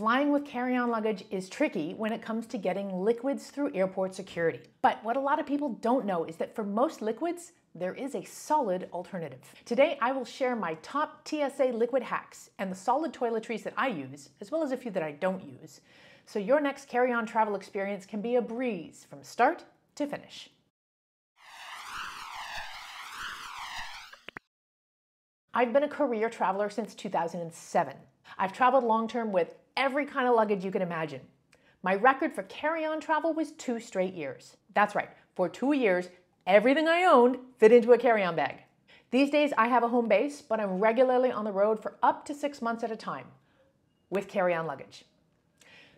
Flying with carry-on luggage is tricky when it comes to getting liquids through airport security. But what a lot of people don't know is that for most liquids, there is a solid alternative. Today, I will share my top TSA liquid hacks and the solid toiletries that I use, as well as a few that I don't use, so your next carry-on travel experience can be a breeze from start to finish. I've been a career traveler since 2007. I've traveled long-term with every kind of luggage you can imagine. My record for carry-on travel was 2 straight years. That's right, for 2 years, everything I owned fit into a carry-on bag. These days, I have a home base, but I'm regularly on the road for up to 6 months at a time with carry-on luggage.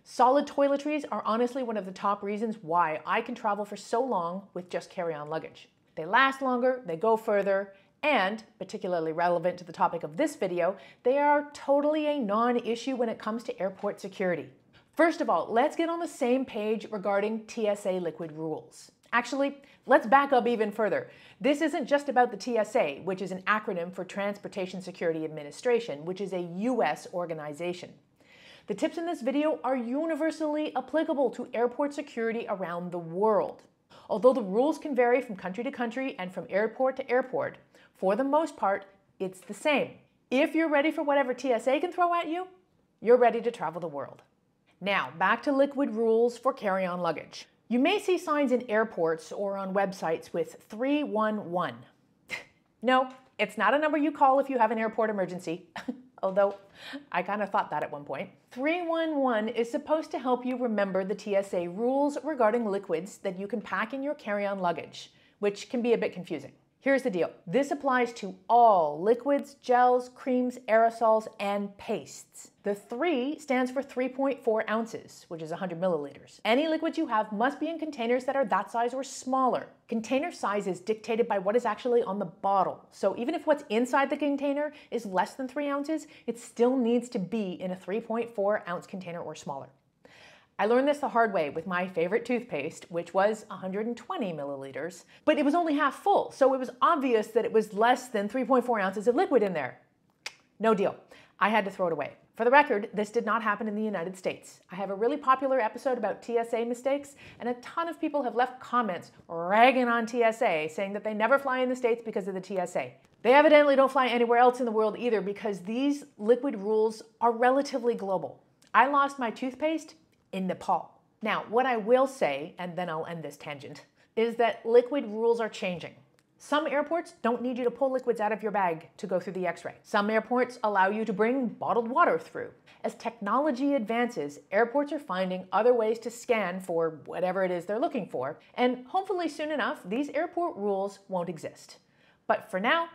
Solid toiletries are honestly one of the top reasons why I can travel for so long with just carry-on luggage. They last longer, they go further, and, particularly relevant to the topic of this video, they are totally a non-issue when it comes to airport security. First of all, let's get on the same page regarding TSA liquid rules. Actually, let's back up even further. This isn't just about the TSA, which is an acronym for Transportation Security Administration, which is a US organization. The tips in this video are universally applicable to airport security around the world. Although the rules can vary from country to country and from airport to airport, for the most part, it's the same. If you're ready for whatever TSA can throw at you, you're ready to travel the world. Now, back to liquid rules for carry-on luggage. You may see signs in airports or on websites with 311. No, it's not a number you call if you have an airport emergency, although I kind of thought that at one point. 311 is supposed to help you remember the TSA rules regarding liquids that you can pack in your carry-on luggage, which can be a bit confusing. Here's the deal. This applies to all liquids, gels, creams, aerosols, and pastes. The 3 stands for 3.4 ounces, which is 100 milliliters. Any liquids you have must be in containers that are that size or smaller. Container size is dictated by what is actually on the bottle. So even if what's inside the container is less than 3 ounces, it still needs to be in a 3.4 ounce container or smaller. I learned this the hard way with my favorite toothpaste, which was 120 milliliters, but it was only half full, so it was obvious that it was less than 3.4 ounces of liquid in there. No deal. I had to throw it away. For the record, this did not happen in the United States. I have a really popular episode about TSA mistakes, and a ton of people have left comments ragging on TSA, saying that they never fly in the States because of the TSA. They evidently don't fly anywhere else in the world either because these liquid rules are relatively global. I lost my toothpaste in Nepal. Now, what I will say, and then I'll end this tangent, is that liquid rules are changing. Some airports don't need you to pull liquids out of your bag to go through the X-ray. Some airports allow you to bring bottled water through. As technology advances, airports are finding other ways to scan for whatever it is they're looking for, and hopefully soon enough, these airport rules won't exist. But for now,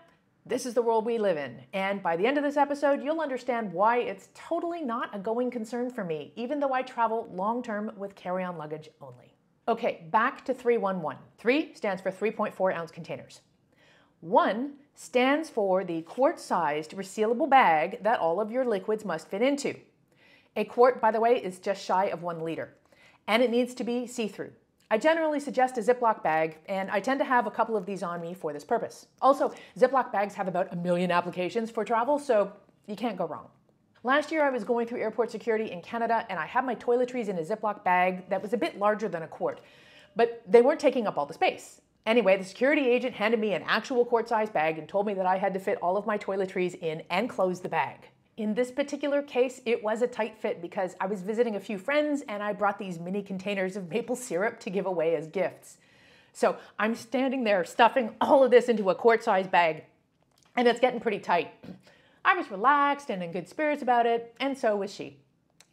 this is the world we live in, and by the end of this episode, you'll understand why it's totally not a going concern for me, even though I travel long-term with carry-on luggage only. Okay, back to 311. 3 stands for 3.4 ounce containers. 1 stands for the quart-sized resealable bag that all of your liquids must fit into. A quart, by the way, is just shy of 1 liter, and it needs to be see-through. I generally suggest a Ziploc bag, and I tend to have a couple of these on me for this purpose. Also, Ziploc bags have about 1 million applications for travel, so you can't go wrong. Last year I was going through airport security in Canada, and I had my toiletries in a Ziploc bag that was a bit larger than a quart, but they weren't taking up all the space. Anyway, the security agent handed me an actual quart-sized bag and told me that I had to fit all of my toiletries in and close the bag. In this particular case, it was a tight fit because I was visiting a few friends and I brought these mini containers of maple syrup to give away as gifts. So I'm standing there stuffing all of this into a quart-sized bag, and it's getting pretty tight. I was relaxed and in good spirits about it, and so was she.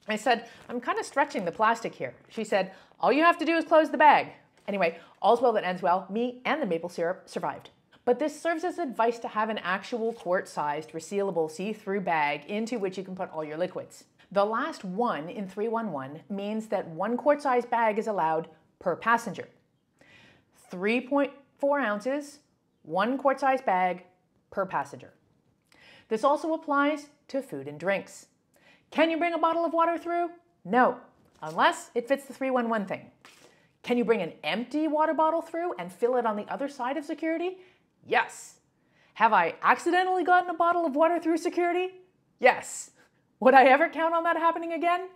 I said, "I'm kind of stretching the plastic here." She said, "All you have to do is close the bag." Anyway, all's well that ends well. Me and the maple syrup survived. But this serves as advice to have an actual quart-sized, resealable, see-through bag into which you can put all your liquids. The last 1 in 311 means that 1 quart-sized bag is allowed per passenger. 3.4 ounces, 1 quart-sized bag per passenger. This also applies to food and drinks. Can you bring a bottle of water through? No, unless it fits the 311 thing. Can you bring an empty water bottle through and fill it on the other side of security? Yes. Have I accidentally gotten a bottle of water through security? Yes. Would I ever count on that happening again?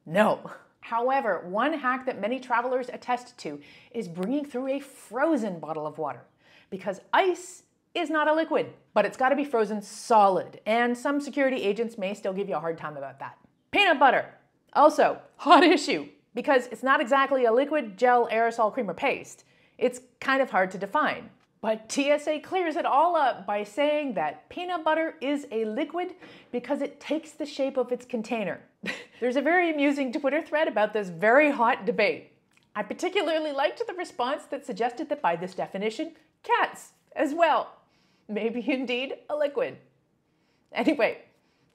No. However, one hack that many travelers attest to is bringing through a frozen bottle of water, because ice is not a liquid, but it's got to be frozen solid, and some security agents may still give you a hard time about that. Peanut butter, also hot issue, because it's not exactly a liquid, gel, aerosol, cream, or paste. It's kind of hard to define. But TSA clears it all up by saying that peanut butter is a liquid because it takes the shape of its container. There's a very amusing Twitter thread about this very hot debate. I particularly liked the response that suggested that by this definition, cats as well may be indeed a liquid. Anyway,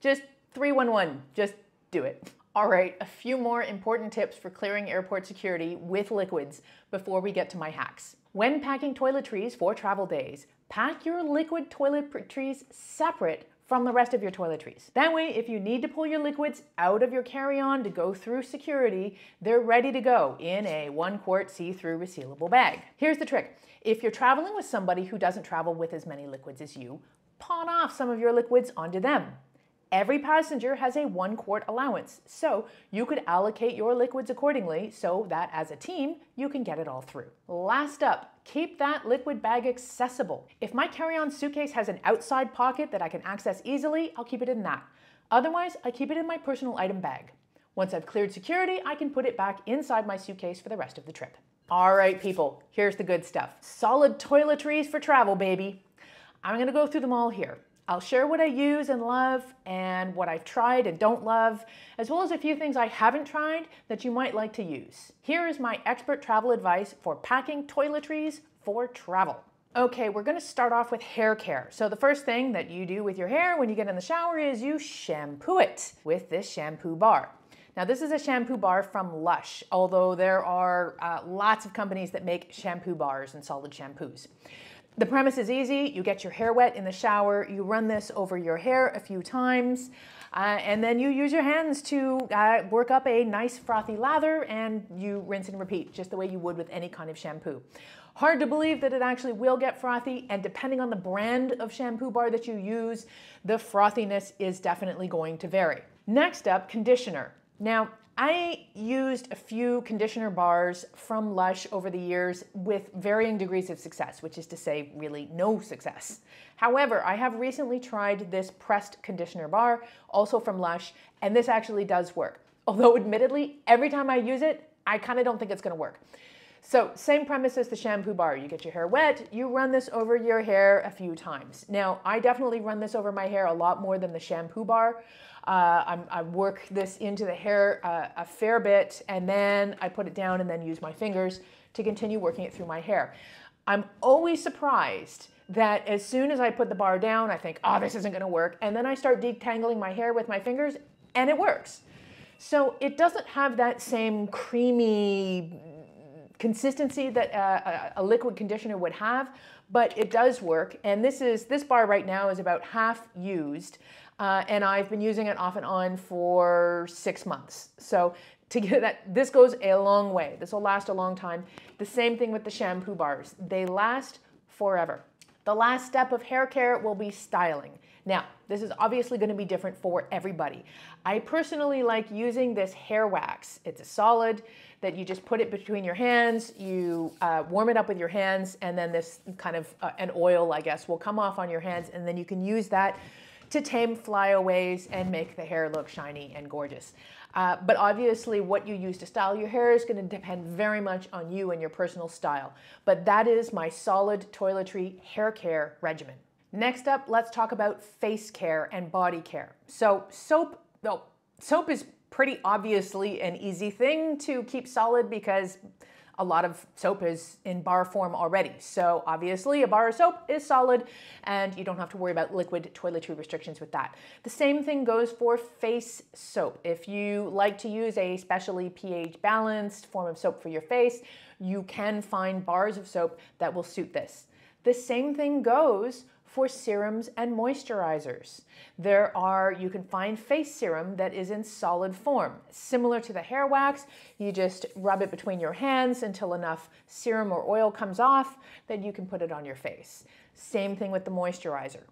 just 311, just do it. All right, a few more important tips for clearing airport security with liquids before we get to my hacks. When packing toiletries for travel days, pack your liquid toiletries separate from the rest of your toiletries. That way, if you need to pull your liquids out of your carry-on to go through security, they're ready to go in a 1-quart see-through resealable bag. Here's the trick. If you're traveling with somebody who doesn't travel with as many liquids as you, pawn off some of your liquids onto them. Every passenger has a 1-quart allowance, so you could allocate your liquids accordingly so that as a team, you can get it all through. Last up, keep that liquid bag accessible. If my carry-on suitcase has an outside pocket that I can access easily, I'll keep it in that. Otherwise, I keep it in my personal item bag. Once I've cleared security, I can put it back inside my suitcase for the rest of the trip. All right, people, here's the good stuff. Solid toiletries for travel, baby. I'm gonna go through them all here. I'll share what I use and love and what I've tried and don't love, as well as a few things I haven't tried that you might like to use. Here is my expert travel advice for packing toiletries for travel. Okay, we're gonna start off with hair care. So the first thing that you do with your hair when you get in the shower is you shampoo it with this shampoo bar. Now this is a shampoo bar from Lush, although there are lots of companies that make shampoo bars and solid shampoos. The premise is easy. You get your hair wet in the shower, you run this over your hair a few times, and then you use your hands to work up a nice frothy lather, and you rinse and repeat, just the way you would with any kind of shampoo. Hard to believe that it actually will get frothy, and depending on the brand of shampoo bar that you use, the frothiness is definitely going to vary. Next up, conditioner. Now, I used a few conditioner bars from Lush over the years with varying degrees of success, which is to say really no success. However, I have recently tried this pressed conditioner bar, also from Lush, and this actually does work. Although admittedly, every time I use it, I kind of don't think it's gonna work. So same premise as the shampoo bar. You get your hair wet, you run this over your hair a few times. Now, I definitely run this over my hair a lot more than the shampoo bar. I work this into the hair a fair bit, and then I put it down and then use my fingers to continue working it through my hair. I'm always surprised that as soon as I put the bar down, I think, oh, this isn't gonna work. And then I start detangling my hair with my fingers, and it works. So it doesn't have that same creamy consistency that a liquid conditioner would have, but it does work. And this bar right now is about half used. And I've been using it off and on for 6 months. So to get that, this goes a long way. This will last a long time. The same thing with the shampoo bars. They last forever. The last step of hair care will be styling. Now, this is obviously going to be different for everybody. I personally like using this hair wax. It's a solid that you just put it between your hands, you warm it up with your hands, and then this kind of an oil, I guess, will come off on your hands, and then you can use that to tame flyaways and make the hair look shiny and gorgeous. But obviously what you use to style your hair is going to depend very much on you and your personal style. But that is my solid toiletry hair care regimen. Next up, let's talk about face care and body care. So soap is pretty obviously an easy thing to keep solid because a lot of soap is in bar form already. So obviously a bar of soap is solid and you don't have to worry about liquid toiletry restrictions with that. The same thing goes for face soap. If you like to use a specially pH balanced form of soap for your face, you can find bars of soap that will suit this. The same thing goes for serums and moisturizers. You can find face serum that is in solid form. Similar to the hair wax, you just rub it between your hands until enough serum or oil comes off that you can put it on your face. Same thing with the moisturizer.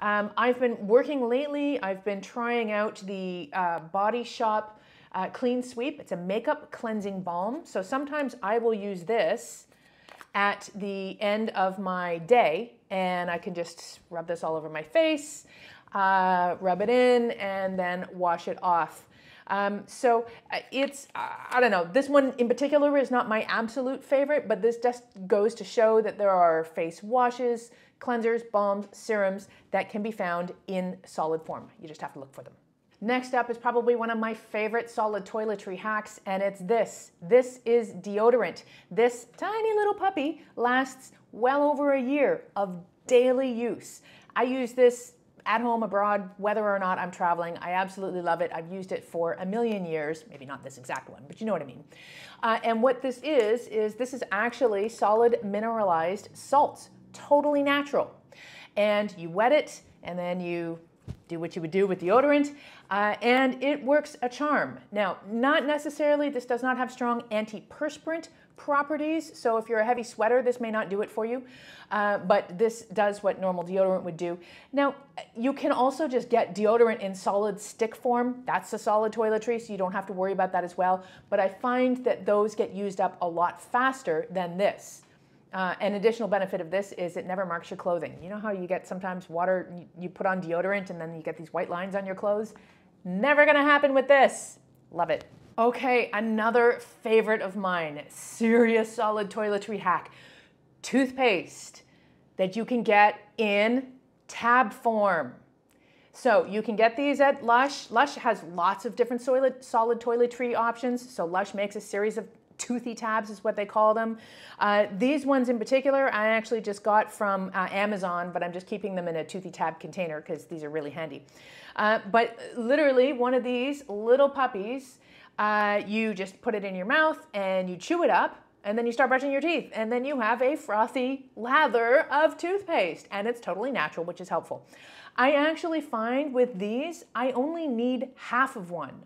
I've been working lately, I've been trying out the Body Shop Clean Sweep. It's a makeup cleansing balm. So sometimes I will use this at the end of my day, and I can just rub this all over my face, rub it in, and then wash it off. So it's, I don't know, this one in particular is not my absolute favorite, but this just goes to show that there are face washes, cleansers, balms, serums that can be found in solid form. You just have to look for them. Next up is probably one of my favorite solid toiletry hacks, and it's this. This is deodorant. This tiny little puppy lasts well over a year of daily use. I use this at home, abroad, whether or not I'm traveling. I absolutely love it. I've used it for a million years, maybe not this exact one, but you know what I mean. And what this is this is actually solid mineralized salts, totally natural. And you wet it, and then you do what you would do with deodorant, and it works a charm. Now, not necessarily, this does not have strong antiperspirant properties, so if you're a heavy sweater, this may not do it for you, but this does what normal deodorant would do. Now, you can also just get deodorant in solid stick form. That's a solid toiletry, so you don't have to worry about that as well, but I find that those get used up a lot faster than this. An additional benefit of this is it never marks your clothing. You know how you get sometimes water, you put on deodorant and then you get these white lines on your clothes? Never gonna happen with this. Love it. Okay, another favorite of mine, serious solid toiletry hack. Toothpaste that you can get in tab form. So you can get these at Lush. Lush has lots of different solid toiletry options. So Lush makes a series of toothy tabs is what they call them. These ones in particular, I actually just got from Amazon, but I'm just keeping them in a toothy tab container because these are really handy. But literally one of these little puppies, you just put it in your mouth and you chew it up, and then you start brushing your teeth, and then you have a frothy lather of toothpaste, and it's totally natural, which is helpful. I actually find with these, I only need half of one.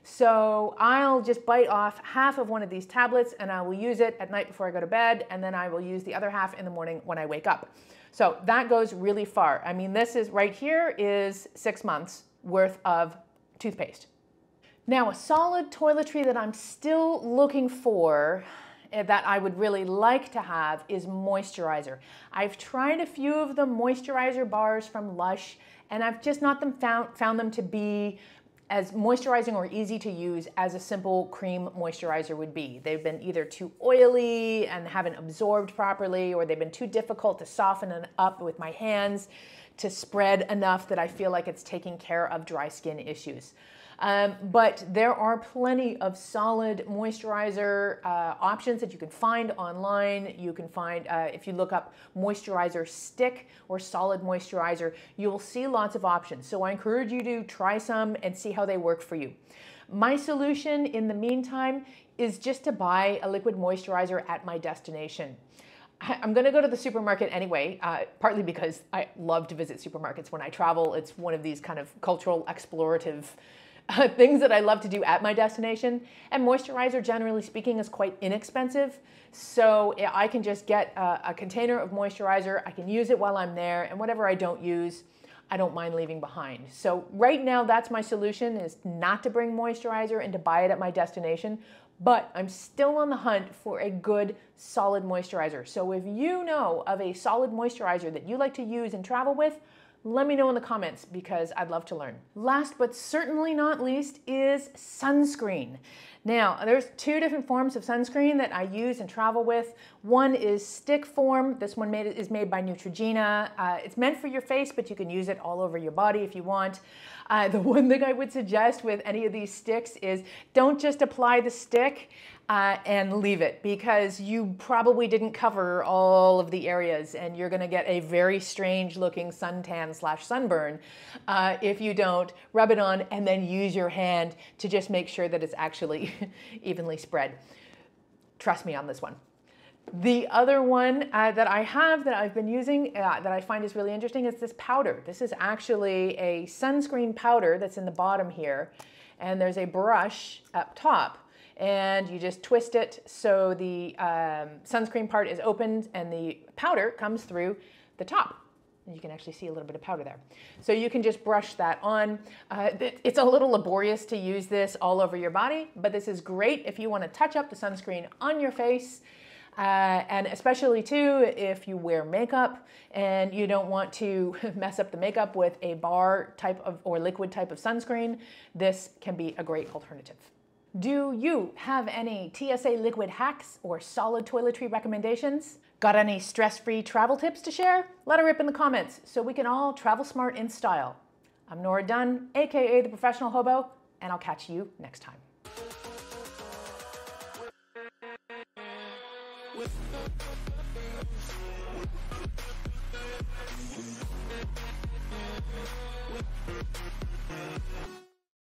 So I'll just bite off half of one of these tablets and I will use it at night before I go to bed, and then I will use the other half in the morning when I wake up. So that goes really far. I mean, this is right here is 6 months worth of toothpaste. Now, a solid toiletry that I'm still looking for that I would really like to have is moisturizer. I've tried a few of the moisturizer bars from Lush, and I've just not found them to be as moisturizing or easy to use as a simple cream moisturizer would be. They've been either too oily and haven't absorbed properly, or they've been too difficult to soften up with my hands to spread enough that I feel like it's taking care of dry skin issues. But there are plenty of solid moisturizer options that you can find online. You can find, if you look up moisturizer stick or solid moisturizer, you'll see lots of options. So I encourage you to try some and see how they work for you. My solution in the meantime is just to buy a liquid moisturizer at my destination. I'm going to go to the supermarket anyway, partly because I love to visit supermarkets when I travel. It's one of these kind of cultural explorative things that I love to do at my destination. And moisturizer, generally speaking, is quite inexpensive. So I can just get a container of moisturizer. I can use it while I'm there, and whatever I don't use, I don't mind leaving behind. So right now, that's my solution, is not to bring moisturizer and to buy it at my destination. But I'm still on the hunt for a good, solid moisturizer. So if you know of a solid moisturizer that you like to use and travel with, let me know in the comments because I'd love to learn. Last but certainly not least is sunscreen. Now, there's two different forms of sunscreen that I use and travel with. One is stick form. This one is made by Neutrogena. It's meant for your face, but you can use it all over your body if you want. The one thing I would suggest with any of these sticks is don't just apply the stick and leave it, because you probably didn't cover all of the areas and you're going to get a very strange looking suntan / sunburn if you don't rub it on and then use your hand to just make sure that it's actually evenly spread. Trust me on this one. The other one that I have that I've been using that I find is really interesting is this powder. This is actually a sunscreen powder that's in the bottom here, and there's a brush up top. And you just twist it so the sunscreen part is opened and the powder comes through the top. You can actually see a little bit of powder there. So you can just brush that on. It's a little laborious to use this all over your body, but this is great if you want to touch up the sunscreen on your face. And especially too, if you wear makeup and you don't want to mess up the makeup with a bar type of or liquid type of sunscreen, this can be a great alternative. Do you have any TSA liquid hacks or solid toiletry recommendations? Got any stress-free travel tips to share? Let her rip in the comments so we can all travel smart in style. I'm Nora Dunn, aka the Professional Hobo, and I'll catch you next time.